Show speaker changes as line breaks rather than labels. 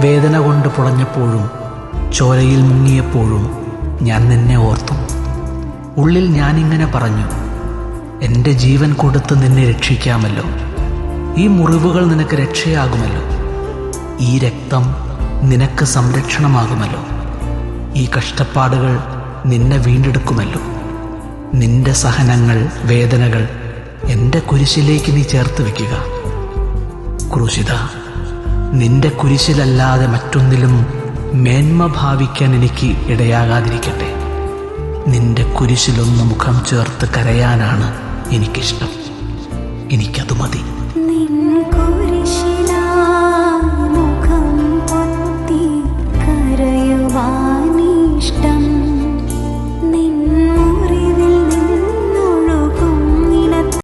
വേദന കൊണ്ട് പുളഞ്ഞപ്പോഴും ചോരയിൽ മുങ്ങിയപ്പോഴും ഞാൻ നിന്നെ ഓർത്തു. ഉള്ളിൽ ഞാനിങ്ങനെ പറഞ്ഞു, എൻ്റെ ജീവൻ കൊടുത്ത് നിന്നെ രക്ഷിക്കാമല്ലോ. ഈ മുറിവുകൾ നിനക്ക് രക്ഷയാകുമല്ലോ. ഈ രക്തം നിനക്ക് സംരക്ഷണമാകുമല്ലോ. ഈ കഷ്ടപ്പാടുകൾ നിന്നെ വീണ്ടെടുക്കുമല്ലോ. നിന്റെ സഹനങ്ങൾ, വേദനകൾ എൻ്റെ കുരിശിലേക്ക് നീ ചേർത്ത് വയ്ക്കുക. ക്രൂശിത, നിന്റെ കുരിശിലല്ലാതെ മറ്റൊന്നിലും മേന്മ ഭാവിക്കാൻ എനിക്ക് ഇടയാകാതിരിക്കട്ടെ. നിന്റെ കുരിശിലൊന്ന് മുഖം ചേർത്ത് കരയാനാണ് എനിക്കിഷ്ടം. എനിക്കത് മതി.
നിൻ കുരിശിലായി മുഖം പൊത്തി കരയുവാനിഷ്ടം.